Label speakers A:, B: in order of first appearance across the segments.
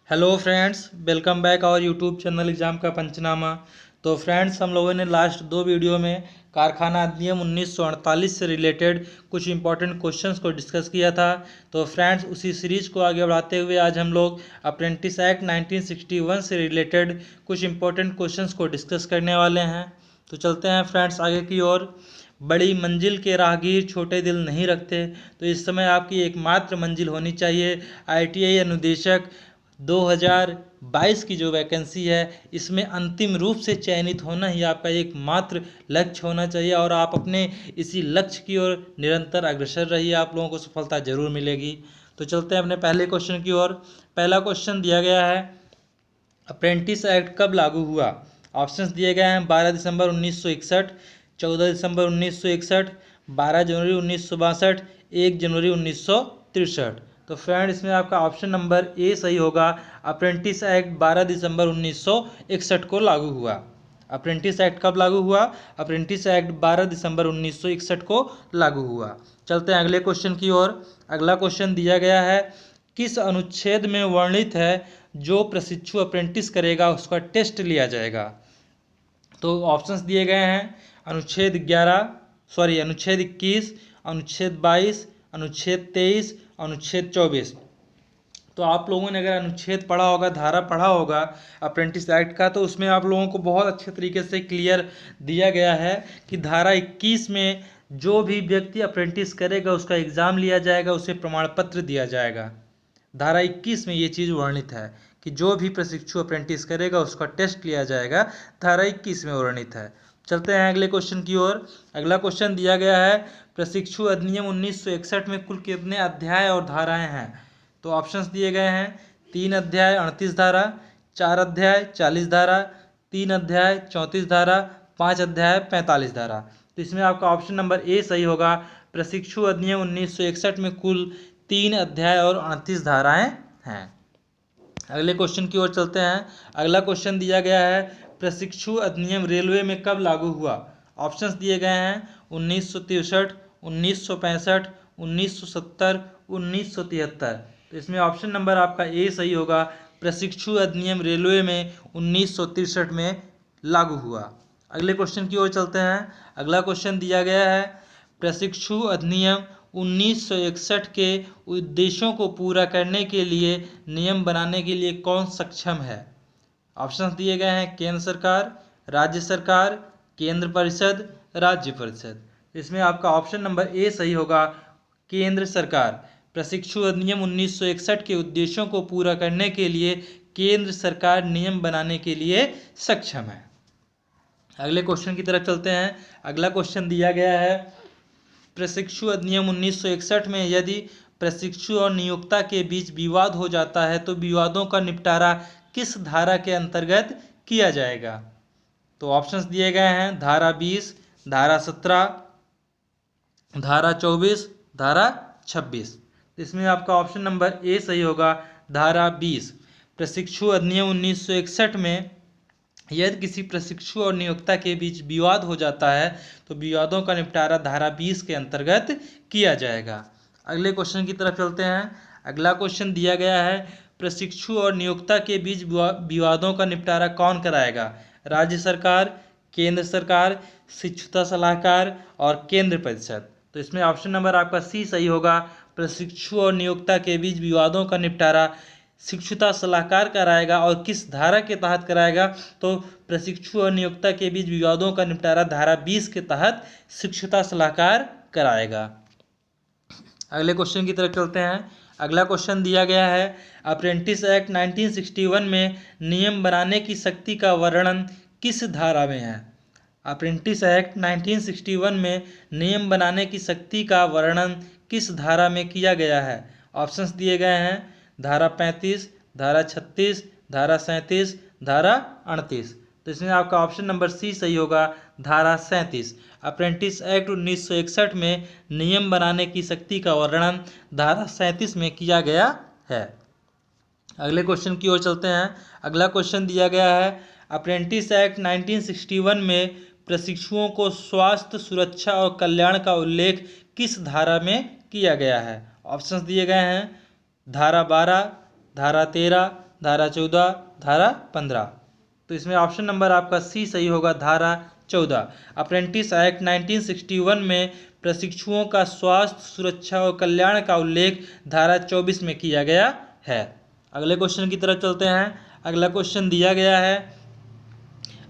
A: Hello friends, welcome back our YouTube channel exam का पंचनामा। तो फ्रेंड्स, हम लोगों ने लास्ट दो वीडियो में कारखाना अधिनियम 1948 से रिलेटेड कुछ इंपॉर्टेंट क्वेश्चंस को डिस्कस किया था। तो फ्रेंड्स, उसी सीरीज को आगे बढ़ाते हुए आज हम लोग अप्रेंटिस एक्ट 1961 से रिलेटेड कुछ इंपॉर्टेंट क्वेश्चंस को डिस्कस करने वाले हैं। तो चलते हैं फ्रेंड्स आगे की ओर। बड़ी मंजिल के राहगीर छोटे दिल नहीं रखते, तो इस समय आपकी एकमात्र मंजिल होनी चाहिए ITI अनुदेशक 2022 की जो वैकेंसी है, इसमें अंतिम रूप से चयनित होना ही आपका एकमात्र लक्ष्य होना चाहिए और आप अपने इसी लक्ष्य की ओर निरंतर अग्रसर रहिए, आप लोगों को सफलता जरूर मिलेगी। तो चलते हैं अपने पहले क्वेश्चन की ओर। पहला क्वेश्चन दिया गया है, अप्रेंटिस एक्ट कब लागू हुआ? ऑप्शंस दिए गए हैं 12 दिसंबर 1961, 14 दिसंबर 1961, 12 जनवरी 1962, 1 जनवरी 1963। तो फ्रेंड, इसमें आपका ऑप्शन नंबर ए सही होगा। अप्रेंटिस एक्ट 12 दिसंबर 1961 को लागू हुआ। अप्रेंटिस एक्ट कब लागू हुआ? अप्रेंटिस एक्ट 12 दिसंबर 1961 को लागू हुआ। चलते हैं अगले क्वेश्चन की ओर। अगला क्वेश्चन दिया गया है, किस अनुच्छेद में वर्णित है जो प्रशिक्षु अप्रेंटिस करेगा उसका टेस्ट लिया जाएगा? तो ऑप्शंस दिए गए हैं अनुच्छेद 21, अनुच्छेद 22, अनुच्छेद 23, अनुच्छेद 24। तो आप लोगों ने अगर अनुच्छेद पढ़ा होगा, धारा पढ़ा होगा अप्रेंटिस एक्ट का, तो उसमें आप लोगों को बहुत अच्छे तरीके से क्लियर दिया गया है कि धारा 21 में जो भी व्यक्ति अप्रेंटिस करेगा उसका एग्ज़ाम लिया जाएगा, उसे प्रमाण पत्र दिया जाएगा। धारा 21 में ये चीज़ वर्णित है कि जो भी प्रशिक्षु अप्रेंटिस करेगा उसका टेस्ट लिया जाएगा, धारा 21 में वर्णित है। चलते हैं अगले क्वेश्चन की ओर। अगला क्वेश्चन दिया गया है, प्रशिक्षु अधिनियम 1961 में कुल कितने अध्याय और धाराएं हैं? तो ऑप्शंस दिए गए हैं 3 अध्याय 38 धारा, 4 अध्याय 40 धारा, 3 अध्याय 34 धारा, 5 अध्याय 45 धारा। तो इसमें आपका ऑप्शन नंबर ए सही होगा। प्रशिक्षु अधिनियम 1961 में कुल 3 अध्याय और 38 धाराएं हैं। अगले क्वेश्चन की ओर चलते हैं। अगला क्वेश्चन दिया गया है, प्रशिक्षु अधिनियम रेलवे में कब लागू हुआ? ऑप्शंस दिए गए हैं 1963, 1965, 1970, 1973। तो इसमें ऑप्शन नंबर आपका ए सही होगा। प्रशिक्षु अधिनियम रेलवे में 1963 में लागू हुआ। अगले क्वेश्चन की ओर चलते हैं। अगला क्वेश्चन दिया गया है, प्रशिक्षु अधिनियम 1961 के उद्देश्यों को पूरा करने के लिए नियम बनाने के लिए कौन सक्षम है? ऑप्शंस दिए गए हैं केंद्र सरकार, राज्य सरकार, केंद्र परिषद, राज्य परिषद। इसमें आपका ऑप्शन नंबर ए सही होगा, केंद्र सरकार। प्रशिक्षु अधिनियम 1961 के उद्देश्यों को पूरा करने के लिए केंद्र सरकार नियम बनाने के लिए सक्षम है। अगले क्वेश्चन की तरफ चलते हैं। अगला क्वेश्चन दिया गया है, प्रशिक्षु अधिनियम 1961 में यदि प्रशिक्षु और नियोक्ता के बीच विवाद हो जाता है तो विवादों का निपटारा किस धारा के अंतर्गत किया जाएगा? तो ऑप्शंस दिए गए हैं धारा 20, धारा 17, धारा 24, धारा 26। इसमें आपका ऑप्शन नंबर ए सही होगा, धारा 20। प्रशिक्षु अधिनियम 1961 में यदि किसी प्रशिक्षु और नियोक्ता के बीच विवाद हो जाता है तो विवादों का निपटारा धारा 20 के अंतर्गत किया जाएगा। अगले क्वेश्चन की तरफ चलते हैं। अगला क्वेश्चन दिया गया है, प्रशिक्षु और नियोक्ता के बीच विवादों का निपटारा कौन कराएगा? राज्य सरकार, केंद्र सरकार, शिक्षुता सलाहकार और केंद्र परिषद। तो इसमें ऑप्शन नंबर आपका सी सही होगा। प्रशिक्षु और नियोक्ता के बीच विवादों का निपटारा शिक्षुता सलाहकार कराएगा। और किस धारा के तहत कराएगा? तो प्रशिक्षु और नियोक्ता के बीच विवादों का निपटारा धारा 20 के तहत शिक्षुता सलाहकार कराएगा। अगले क्वेश्चन की तरफ चलते हैं। अगला क्वेश्चन दिया गया है, अप्रेंटिस एक्ट 1961 में नियम बनाने की शक्ति का वर्णन किस धारा में है? अप्रेंटिस एक्ट 1961 में नियम बनाने की शक्ति का वर्णन किस धारा में किया गया है? ऑप्शंस दिए गए हैं धारा 35, धारा 36, धारा 37, धारा 38। तो इसमें आपका ऑप्शन नंबर सी सही होगा, धारा 37। अप्रेंटिस एक्ट 1961 में नियम बनाने की शक्ति का वर्णन धारा 37 में किया गया है। अगले क्वेश्चन की ओर चलते हैं। अगला क्वेश्चन दिया गया है, अप्रेंटिस एक्ट 1961 में प्रशिक्षुओं को स्वास्थ्य सुरक्षा और कल्याण का उल्लेख किस धारा में किया गया है? ऑप्शंस दिए गए हैं धारा 12, धारा 13, धारा 14, धारा 15। तो इसमें ऑप्शन नंबर आपका सी सही होगा, धारा 14। अप्रेंटिस एक्ट 1961 में प्रशिक्षुओं का स्वास्थ्य, सुरक्षा और कल्याण का उल्लेख धारा 24 में किया गया है। अगले क्वेश्चन की तरफ चलते हैं। अगला क्वेश्चन दिया गया है,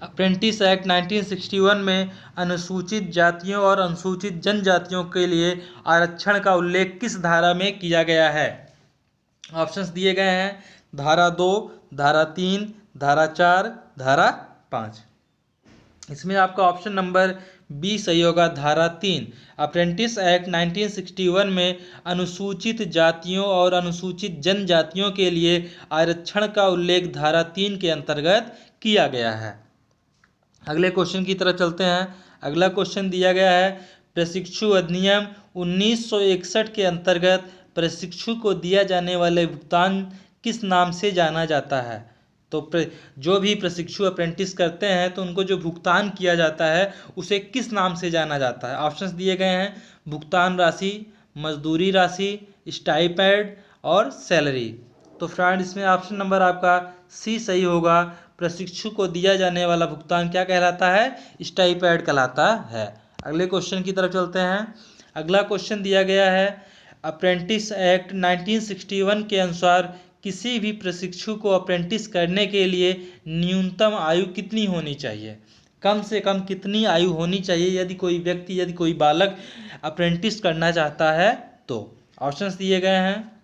A: अप्रेंटिस एक्ट 1961 में अनुसूचित जातियों और अनुसूचित जनजातियों के लिए आरक्षण का उल्लेख किस धारा में किया गया है? ऑप्शंस दिए गए हैं, धारा 2, धारा 3, धारा 4, धारा 5। इसमें आपका ऑप्शन नंबर बी सही होगा, धारा 3। अप्रेंटिस एक्ट 1961 में अनुसूचित जातियों और अनुसूचित जनजातियों के लिए आरक्षण का उल्लेख धारा 3 के अंतर्गत किया गया है। अगले क्वेश्चन की तरफ चलते हैं। अगला क्वेश्चन दिया गया है, प्रशिक्षु अधिनियम 1961 के अंतर्गत प्रशिक्षु को दिया जाने वाले भुगतान किस नाम से जाना जाता है? तो जो भी प्रशिक्षु अप्रेंटिस करते हैं तो उनको जो भुगतान किया जाता है उसे किस नाम से जाना जाता है? ऑप्शंस दिए गए हैं, भुगतान राशि, मजदूरी राशि, स्टाइपेंड और सैलरी। तो फ्रेंड इसमें ऑप्शन नंबर आपका सी सही होगा, प्रशिक्षु को दिया जाने वाला भुगतान क्या कहलाता है? स्टाइपेंड कहलाता है। अगले क्वेश्चन की तरफ चलते हैं। अगला क्वेश्चन दिया गया है, अप्रेंटिस एक्ट 1961 के अनुसार किसी भी प्रशिक्षु को अप्रेंटिस करने के लिए न्यूनतम आयु कितनी होनी चाहिए? कम से कम कितनी आयु होनी चाहिए यदि कोई व्यक्ति, यदि कोई बालक अप्रेंटिस करना चाहता है तो? ऑप्शंस दिए गए हैं,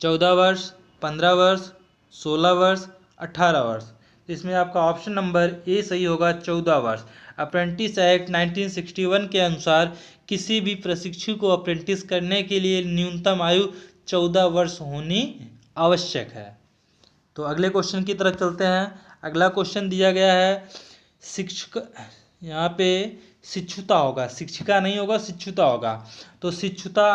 A: 14 वर्ष, 15 वर्ष, 16 वर्ष, 18 वर्ष। इसमें आपका ऑप्शन नंबर ए सही होगा, 14 वर्ष। अप्रेंटिस एक्ट 1961 के अनुसार किसी भी प्रशिक्षु को अप्रेंटिस करने के लिए न्यूनतम आयु 14 वर्ष होनी आवश्यक है। तो अगले क्वेश्चन की तरफ चलते हैं। अगला क्वेश्चन दिया गया है, शिक्षक, यहाँ पे शिक्षुता होगा, शिक्षिका नहीं होगा, शिक्षुता होगा। तो शिक्षुता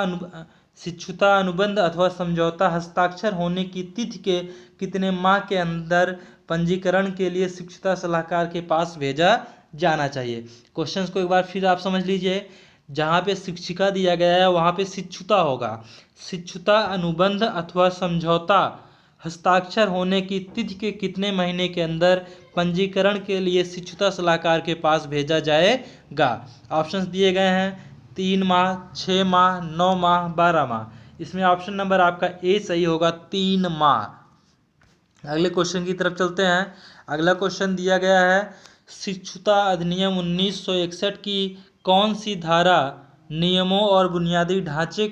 A: अनुबंध अथवा समझौता हस्ताक्षर होने की तिथि के कितने माह के अंदर पंजीकरण के लिए शिक्षुता सलाहकार के पास भेजा जाना चाहिए? क्वेश्चंस को एक बार फिर आप समझ लीजिए। जहाँ पे शिक्षिका दिया गया है वहाँ पे शिक्षुता होगा। शिक्षुता अनुबंध अथवा समझौता हस्ताक्षर होने की तिथि के कितने महीने के अंदर पंजीकरण के लिए शिक्षुता सलाहकार के पास भेजा जाएगा? ऑप्शंस दिए गए हैं, 3 माह, 6 माह, 9 माह, 12 माह। इसमें ऑप्शन नंबर आपका ए सही होगा, 3 माह। अगले क्वेश्चन की तरफ चलते हैं। अगला क्वेश्चन दिया गया है, शिक्षुता अधिनियम 1961 की कौन सी धारा नियमों और बुनियादी ढांचे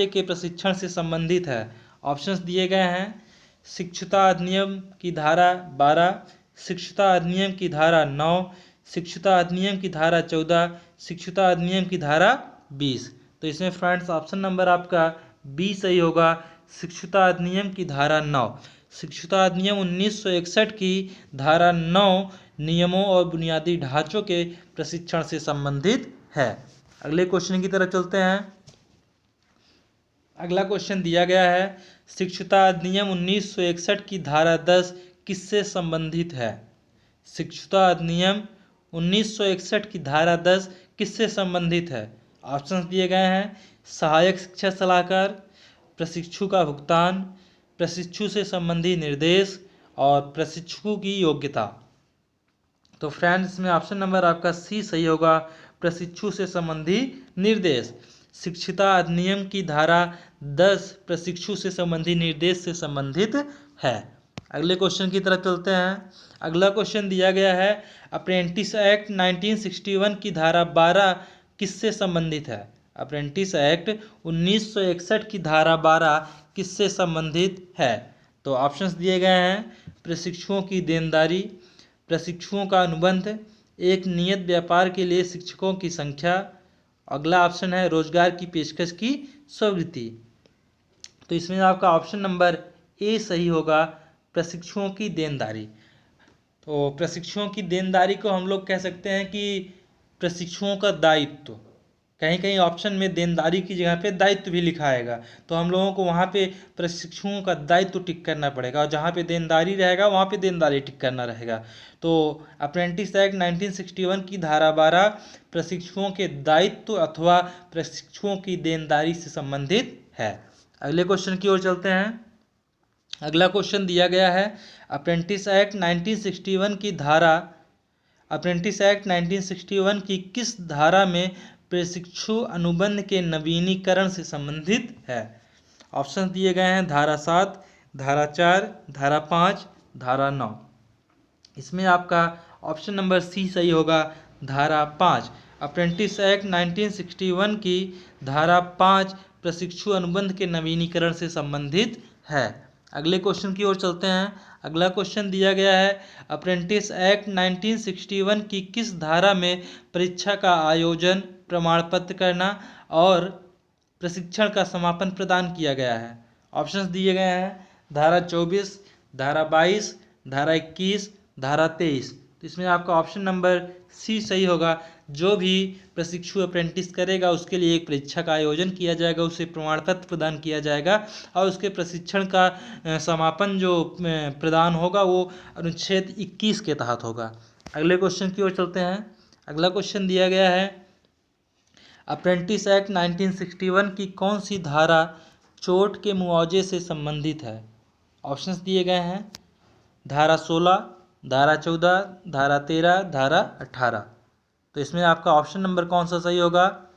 A: के प्रशिक्षण से संबंधित है? ऑप्शंस दिए गए हैं, शिक्षुता अधिनियम की धारा 12, शिक्षुता अधिनियम की धारा 9, शिक्षुता अधिनियम की धारा 14, शिक्षुता अधिनियम की धारा 20। तो इसमें फ्रेंड्स ऑप्शन नंबर आपका बी सही होगा, शिक्षुता अधिनियम की धारा 9। शिक्षुता अधिनियम 1961 की धारा 9 नियमों और बुनियादी ढांचों के प्रशिक्षण से संबंधित है। अगले क्वेश्चन की तरफ चलते हैं। अगला क्वेश्चन दिया गया है, शिक्षुता अधिनियम 1961 की धारा 10 किससे संबंधित है? शिक्षुता अधिनियम 1961 की धारा 10 किससे संबंधित है? ऑप्शंस दिए गए हैं, सहायक शिक्षा सलाहकार, प्रशिक्षु का भुगतान, प्रशिक्षु से संबंधी निर्देश और प्रशिक्षु की योग्यता। तो फ्रेंड्स इसमें ऑप्शन नंबर आपका सी सही होगा, प्रशिक्षु से संबंधी निर्देश। शिक्षुता अधिनियम की धारा 10 प्रशिक्षु से संबंधी निर्देश से संबंधित है। अगले क्वेश्चन की तरफ चलते हैं। अगला क्वेश्चन दिया गया है, अप्रेंटिस एक्ट 1961 की धारा 12 किससे संबंधित है? अप्रेंटिस एक्ट 1961 की धारा 12 किससे संबंधित है? तो ऑप्शंस दिए गए हैं, प्रशिक्षुओं की देनदारी, प्रशिक्षुओं का अनुबंध, एक नियत व्यापार के लिए शिक्षकों की संख्या। अगला ऑप्शन है रोजगार की पेशकश की स्वीकृति। तो इसमें आपका ऑप्शन नंबर ए सही होगा, प्रशिक्षुओं की देनदारी। तो प्रशिक्षुओं की देनदारी को हम लोग कह सकते हैं कि प्रशिक्षुओं का दायित्व। कहीं कहीं ऑप्शन में देनदारी की जगह पे दायित्व भी लिखा आएगा, तो हम लोगों को वहाँ पे प्रशिक्षुओं का दायित्व टिक करना पड़ेगा, और जहाँ पे देनदारी रहेगा वहाँ पे देनदारी टिक करना रहेगा। तो अप्रेंटिस एक्ट 1961 की धारा 12 प्रशिक्षुओं के दायित्व अथवा प्रशिक्षुओं की देनदारी से संबंधित है। अगले क्वेश्चन की ओर चलते हैं। अगला क्वेश्चन दिया गया है अप्रेंटिस एक्ट 1961 की धारा अप्रेंटिस एक्ट 1961 की किस धारा में प्रशिक्षु अनुबंध के नवीनीकरण से संबंधित है। ऑप्शन दिए गए हैं धारा 7, धारा 4, धारा 5, धारा 9। इसमें आपका ऑप्शन नंबर सी सही होगा, धारा 5। अप्रेंटिस एक्ट 1961 की धारा 5 प्रशिक्षु अनुबंध के नवीनीकरण से संबंधित है। अगले क्वेश्चन की ओर चलते हैं। अगला क्वेश्चन दिया गया है अप्रेंटिस एक्ट 1961 की किस धारा में परीक्षा का आयोजन, प्रमाण पत्र करना और प्रशिक्षण का समापन प्रदान किया गया है। ऑप्शंस दिए गए हैं धारा 24, धारा 22, धारा 21, धारा 23। तो इसमें आपका ऑप्शन नंबर सी सही होगा। जो भी प्रशिक्षु अप्रेंटिस करेगा उसके लिए एक परीक्षा का आयोजन किया जाएगा, उसे प्रमाण पत्र प्रदान किया जाएगा और उसके प्रशिक्षण का समापन जो प्रदान होगा वो अनुच्छेद 21 के तहत होगा। अगले क्वेश्चन की ओर चलते हैं। अगला क्वेश्चन दिया गया है अप्रेंटिस एक्ट 1961 की कौन सी धारा चोट के मुआवजे से संबंधित है। ऑप्शंस दिए गए हैं धारा 16, धारा 14, धारा 13, धारा 18। तो इसमें आपका ऑप्शन नंबर कौन सा सही होगा।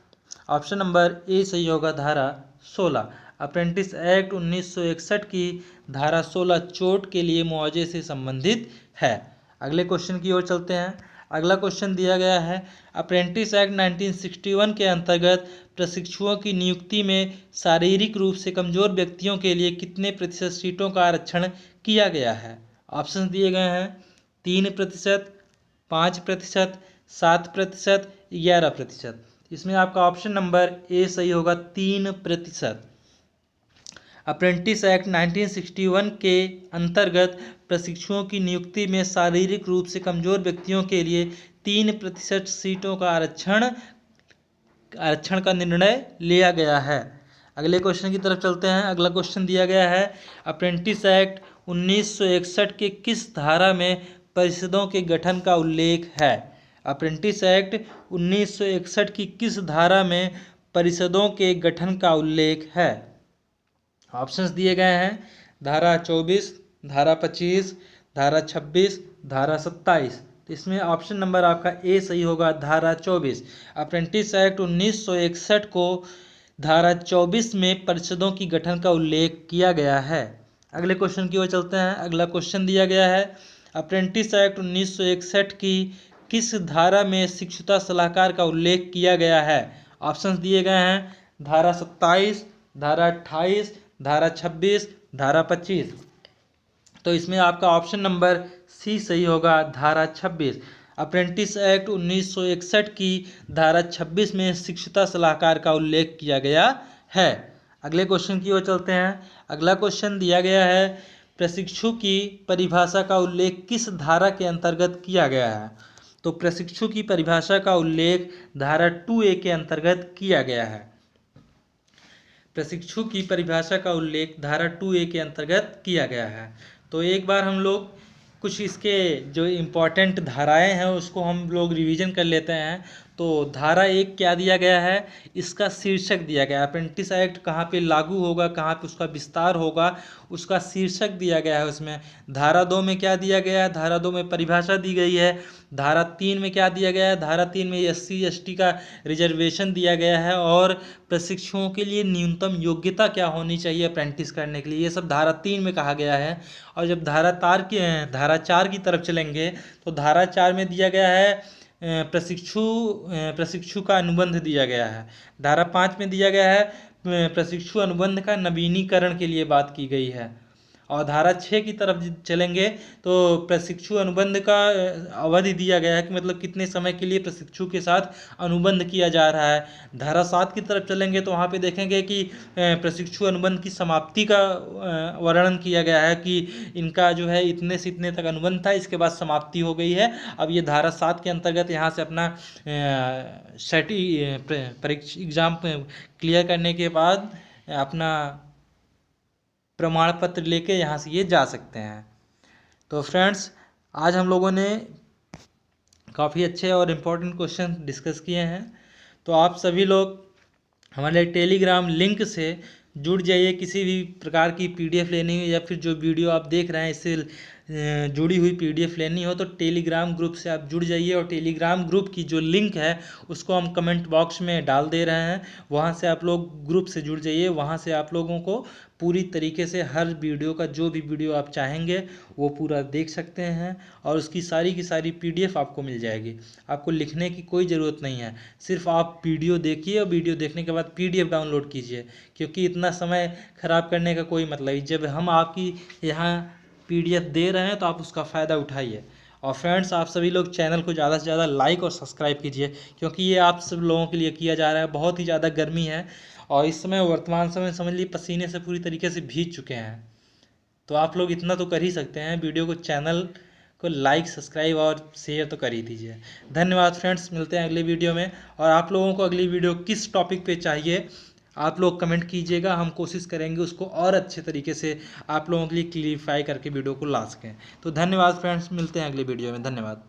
A: ऑप्शन नंबर ए सही होगा, धारा 16। अप्रेंटिस एक्ट 1961 की धारा 16 चोट के लिए मुआवजे से संबंधित है। अगले क्वेश्चन की ओर चलते हैं। अगला क्वेश्चन दिया गया है अप्रेंटिस एक्ट 1961 के अंतर्गत प्रशिक्षुओं की नियुक्ति में शारीरिक रूप से कमजोर व्यक्तियों के लिए कितने प्रतिशत सीटों का आरक्षण किया गया है। ऑप्शन दिए गए हैं 3%, 5%, 7%, 11%। इसमें आपका ऑप्शन नंबर ए सही होगा, 3%। अप्रेंटिस एक्ट 1961 के अंतर्गत प्रशिक्षुओं की नियुक्ति में शारीरिक रूप से कमजोर व्यक्तियों के लिए 3% सीटों का आरक्षण का निर्णय लिया गया है। अगले क्वेश्चन की तरफ चलते हैं। अगला क्वेश्चन दिया गया है अप्रेंटिस एक्ट 1961 के किस धारा में परिषदों के गठन का उल्लेख है। अप्रेंटिस एक्ट 1961 की किस धारा में परिषदों के गठन का उल्लेख है। ऑप्शंस दिए गए हैं धारा 24, धारा 25, धारा 26, धारा 27। तो इसमें ऑप्शन नंबर आपका ए सही होगा, धारा 24। अप्रेंटिस एक्ट 1961 को धारा 24 में परिषदों की गठन का उल्लेख किया गया है। अगले क्वेश्चन की ओर चलते हैं। अगला क्वेश्चन दिया गया है अप्रेंटिस एक्ट 1961 की किस धारा में शिक्षुता सलाहकार का उल्लेख किया गया है। ऑप्शंस दिए गए हैं धारा 27, धारा 28, धारा 26, धारा 25। तो इसमें आपका ऑप्शन नंबर सी सही होगा, धारा 26। अप्रेंटिस एक्ट 1961 की धारा 26 में शिक्षुता सलाहकार का उल्लेख किया गया है। अगले क्वेश्चन की ओर चलते हैं। अगला क्वेश्चन दिया गया है प्रशिक्षु की परिभाषा का उल्लेख किस धारा के अंतर्गत किया गया है। तो प्रशिक्षु की परिभाषा का उल्लेख धारा 2A के अंतर्गत किया गया है। प्रशिक्षु की परिभाषा का उल्लेख धारा 2A के अंतर्गत किया गया है। तो एक बार हम लोग कुछ इसके जो इम्पोर्टेंट धाराएं हैं उसको हम लोग रिवीजन कर लेते हैं। तो धारा 1 क्या दिया गया है, इसका शीर्षक दिया गया है। अप्रेंटिस एक्ट कहाँ पे लागू होगा, कहाँ पे उसका विस्तार होगा, उसका शीर्षक दिया गया है उसमें। धारा 2 में क्या दिया गया है, धारा 2 में परिभाषा दी गई है। धारा 3 में क्या दिया गया है, धारा 3 में SC/ST का रिजर्वेशन दिया गया है और प्रशिक्षुओं के लिए न्यूनतम योग्यता क्या होनी चाहिए अप्रेंटिस करने के लिए, ये सब धारा 3 में कहा गया है। और जब धारा 4 की तरफ चलेंगे तो धारा 4 में दिया गया है प्रशिक्षु का अनुबंध दिया गया है। धारा 5 में दिया गया है प्रशिक्षु अनुबंध का नवीनीकरण के लिए बात की गई है। और धारा 6 की तरफ चलेंगे तो प्रशिक्षु अनुबंध का अवधि दिया गया है कि मतलब कितने समय के लिए प्रशिक्षु के साथ अनुबंध किया जा रहा है। धारा 7 की तरफ चलेंगे तो वहाँ पे देखेंगे कि प्रशिक्षु अनुबंध की समाप्ति का वर्णन किया गया है कि इनका जो है इतने से इतने तक अनुबंध था, इसके बाद समाप्ति हो गई है। अब ये धारा 7 के अंतर्गत यहाँ से अपना परीक्षा एग्ज़ाम क्लियर करने के बाद अपना प्रमाण पत्र लेके यहाँ से ये जा सकते हैं। तो फ्रेंड्स, आज हम लोगों ने काफ़ी अच्छे और इम्पोर्टेंट क्वेश्चन डिस्कस किए हैं। तो आप सभी लोग हमारे टेलीग्राम लिंक से जुड़ जाइए। किसी भी प्रकार की पीडीएफ लेनी हो या फिर जो वीडियो आप देख रहे हैं इससे जुड़ी हुई पीडीएफ लेनी हो तो टेलीग्राम ग्रुप से आप जुड़ जाइए। और टेलीग्राम ग्रुप की जो लिंक है उसको हम कमेंट बॉक्स में डाल दे रहे हैं, वहाँ से आप लोग ग्रुप से जुड़ जाइए। वहाँ से आप लोगों को पूरी तरीके से हर वीडियो का जो भी वीडियो आप चाहेंगे वो पूरा देख सकते हैं और उसकी सारी की सारी पीडीएफ आपको मिल जाएगी। आपको लिखने की कोई ज़रूरत नहीं है, सिर्फ आप वीडियो देखिए और वीडियो देखने के बाद पीडीएफ डाउनलोड कीजिए, क्योंकि इतना समय ख़राब करने का कोई मतलब नहीं। जब हम आपकी यहाँ पीडीएफ दे रहे हैं तो आप उसका फ़ायदा उठाइए। और फ्रेंड्स, आप सभी लोग चैनल को ज़्यादा से ज़्यादा लाइक और सब्सक्राइब कीजिए, क्योंकि ये आप सब लोगों के लिए किया जा रहा है। बहुत ही ज़्यादा गर्मी है और इस समय वर्तमान समय समझ लीजिए पसीने से पूरी तरीके से भीग चुके हैं। तो आप लोग इतना तो कर ही सकते हैं, वीडियो को चैनल को लाइक सब्सक्राइब और शेयर तो कर ही दीजिए। धन्यवाद फ्रेंड्स, मिलते हैं अगले वीडियो में। और आप लोगों को अगली वीडियो किस टॉपिक पे चाहिए आप लोग कमेंट कीजिएगा, हम कोशिश करेंगे उसको और अच्छे तरीके से आप लोगों के लिए क्लियरिफाई करके वीडियो को ला सकें। तो धन्यवाद फ्रेंड्स, मिलते हैं अगली वीडियो में। धन्यवाद।